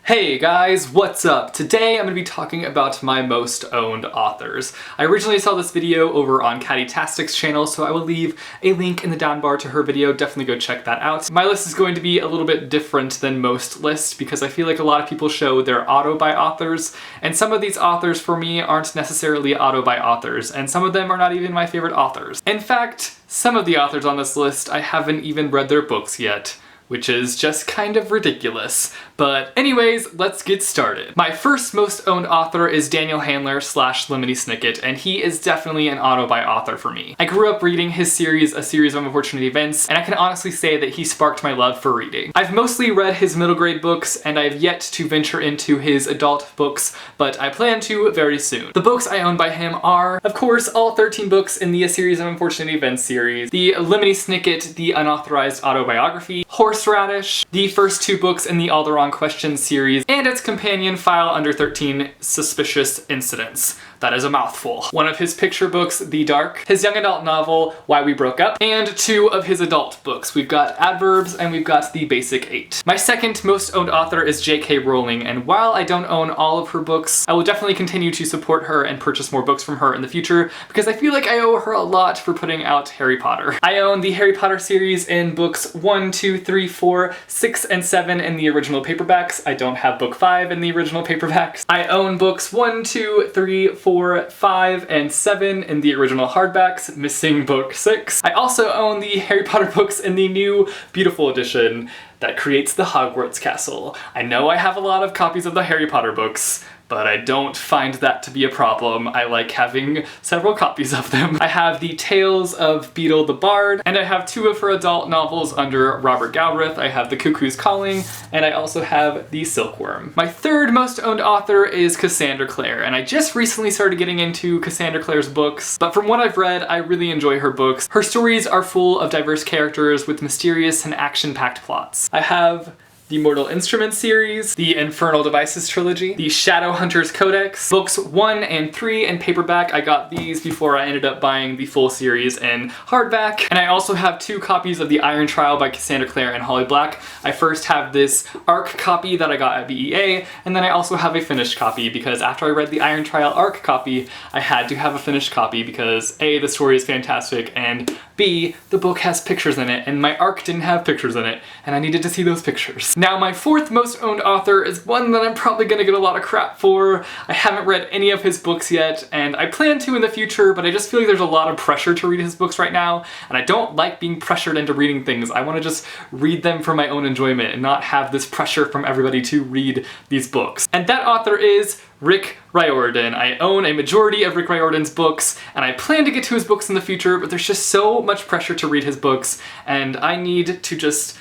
Hey guys, what's up? Today I'm going to be talking about my most owned authors. I originally saw this video over on Caddytastic's channel, so I will leave a link in the down bar to her video. Definitely go check that out. My list is going to be a little bit different than most lists because I feel like a lot of people show their auto by authors, and some of these authors for me aren't necessarily auto by authors, and some of them are not even my favorite authors. In fact, some of the authors on this list I haven't even read their books yet, which is just kind of ridiculous. But anyways, let's get started. My first most owned author is Daniel Handler / Lemony Snicket, and he is definitely an auto-by author for me. I grew up reading his series, A Series of Unfortunate Events, and I can honestly say that he sparked my love for reading. I've mostly read his middle grade books, and I've yet to venture into his adult books, but I plan to very soon. The books I own by him are, of course, all 13 books in the A Series of Unfortunate Events series, the Lemony Snicket, the Unauthorized Autobiography, Horseradish, the first 2 books in the All the Wrong Questions series, and its companion File Under 13, Suspicious Incidents. That is a mouthful. One of his picture books, The Dark, his young adult novel, Why We Broke Up, and 2 of his adult books. We've got Adverbs and we've got The Basic 8. My second most owned author is J.K. Rowling, and while I don't own all of her books, I will definitely continue to support her and purchase more books from her in the future because I feel like I owe her a lot for putting out Harry Potter. I own the Harry Potter series in books 1, 2, 3, 4, 6, and 7 in the original paperbacks. I don't have book 5 in the original paperbacks. I own books 1, 2, 3, 4, 5, and 7 in the original hardbacks, missing book 6. I also own the Harry Potter books in the new beautiful edition that creates the Hogwarts castle. I know I have a lot of copies of the Harry Potter books, but I don't find that to be a problem. I like having several copies of them. I have the Tales of Beedle the Bard, and I have 2 of her adult novels under Robert Galbraith. I have The Cuckoo's Calling, and I also have The Silkworm. My third most owned author is Cassandra Clare, and I just recently started getting into Cassandra Clare's books, but from what I've read, I really enjoy her books. Her stories are full of diverse characters with mysterious and action-packed plots. I have the Mortal Instruments series, the Infernal Devices trilogy, the Shadowhunters Codex, books 1 and 3 in paperback. I got these before I ended up buying the full series in hardback. And I also have 2 copies of The Iron Trial by Cassandra Clare and Holly Black. I first have this ARC copy that I got at BEA, and then I also have a finished copy because after I read the Iron Trial ARC copy, I had to have a finished copy because A, the story is fantastic, and B, the book has pictures in it, and my ARC didn't have pictures in it, and I needed to see those pictures. Now, my fourth most owned author is one that I'm probably gonna get a lot of crap for. I haven't read any of his books yet, and I plan to in the future, but I just feel like there's a lot of pressure to read his books right now, and I don't like being pressured into reading things. I wanna just read them for my own enjoyment and not have this pressure from everybody to read these books. And that author is Rick Riordan. I own a majority of Rick Riordan's books, and I plan to get to his books in the future, but there's just so much pressure to read his books, and I need to just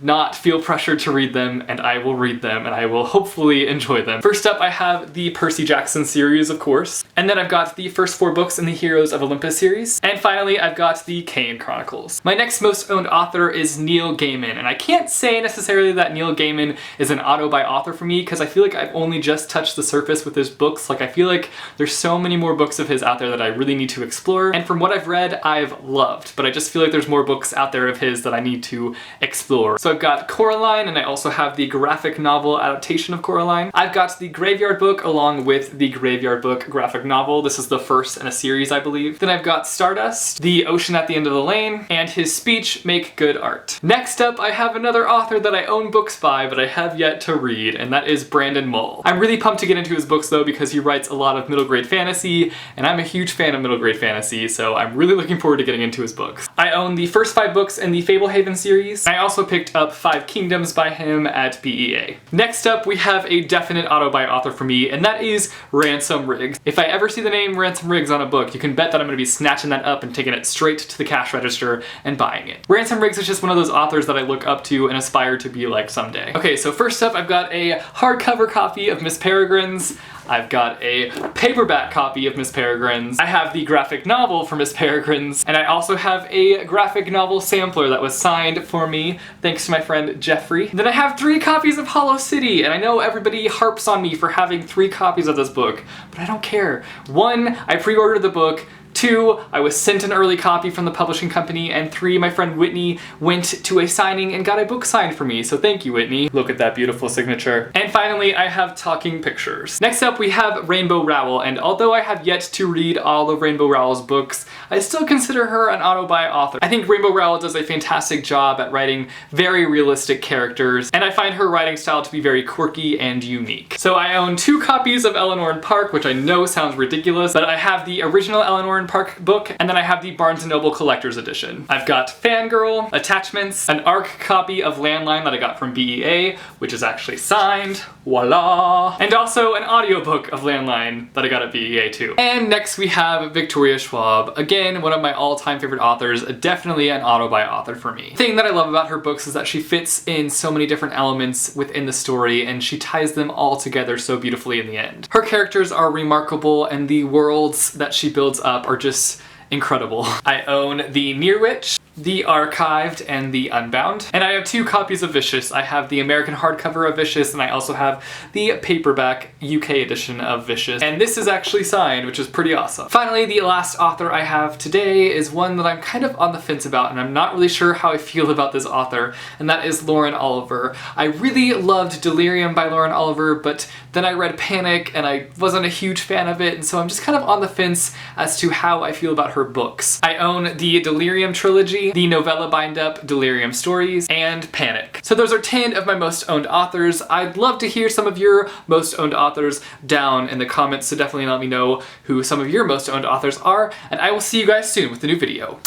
not feel pressured to read them, and I will read them, and I will hopefully enjoy them. First up, I have the Percy Jackson series, of course, and then I've got the first 4 books in the Heroes of Olympus series, and finally I've got the Kane Chronicles. My next most owned author is Neil Gaiman, and I can't say necessarily that Neil Gaiman is an auto-by author for me because I feel like I've only just touched the surface with his books. Like, I feel like there's so many more books of his out there that I really need to explore, and from what I've read, I've loved, but I just feel like there's more books out there of his that I need to explore. So I've got Coraline, and I also have the graphic novel adaptation of Coraline. I've got the Graveyard Book along with the Graveyard Book graphic novel. This is the first in a series, I believe. Then I've got Stardust, The Ocean at the End of the Lane, and his speech, Make Good Art. Next up, I have another author that I own books by, but I have yet to read, and that is Brandon Mull. I'm really pumped to get into his books though because he writes a lot of middle grade fantasy, and I'm a huge fan of middle grade fantasy, so I'm really looking forward to getting into his books. I own the first 5 books in the Fablehaven series. I also picked up 5 Kingdoms by him at BEA. Next up, we have a definite auto-by author for me, and that is Ransom Riggs. If I ever see the name Ransom Riggs on a book, you can bet that I'm going to be snatching that up and taking it straight to the cash register and buying it. Ransom Riggs is just one of those authors that I look up to and aspire to be like someday. Okay, so first up, I've got a hardcover copy of Miss Peregrines. I've got a paperback copy of Miss Peregrines. I have the graphic novel for Miss Peregrines, and I also have a graphic novel sampler that was signed for me, thanks to my friend Jeffrey. Then I have 3 copies of Hollow City, and I know everybody harps on me for having 3 copies of this book, but I don't care. 1, I pre-ordered the book. 2, I was sent an early copy from the publishing company, and 3, my friend Whitney went to a signing and got a book signed for me, so thank you, Whitney. Look at that beautiful signature. And finally, I have talking pictures. Next up, we have Rainbow Rowell, and although I have yet to read all of Rainbow Rowell's books, I still consider her an auto-buy author. I think Rainbow Rowell does a fantastic job at writing very realistic characters, and I find her writing style to be very quirky and unique. So I own 2 copies of Eleanor and Park, which I know sounds ridiculous, but I have the original Eleanor and Park book, and then I have the Barnes & Noble Collector's Edition. I've got Fangirl, attachments, an ARC copy of Landline that I got from BEA, which is actually signed, voila, and also an audiobook of Landline that I got at BEA too. And next we have Victoria Schwab, again, one of my all-time favorite authors, definitely an auto-buy author for me. The thing that I love about her books is that she fits in so many different elements within the story, and she ties them all together so beautifully in the end. Her characters are remarkable, and the worlds that she builds up are just incredible. I own the Near Witch, the Archived, and the Unbound. And I have 2 copies of Vicious. I have the American hardcover of Vicious, and I also have the paperback UK edition of Vicious. And this is actually signed, which is pretty awesome. Finally, the last author I have today is one that I'm kind of on the fence about, and I'm not really sure how I feel about this author, and that is Lauren Oliver. I really loved Delirium by Lauren Oliver, but then I read Panic, and I wasn't a huge fan of it, and so I'm just kind of on the fence as to how I feel about her books. I own the Delirium trilogy, the novella bind-up Delirium Stories, and Panic. So those are 10 of my most owned authors. I'd love to hear some of your most owned authors down in the comments, so definitely let me know who some of your most owned authors are, and I will see you guys soon with a new video.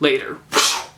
Later.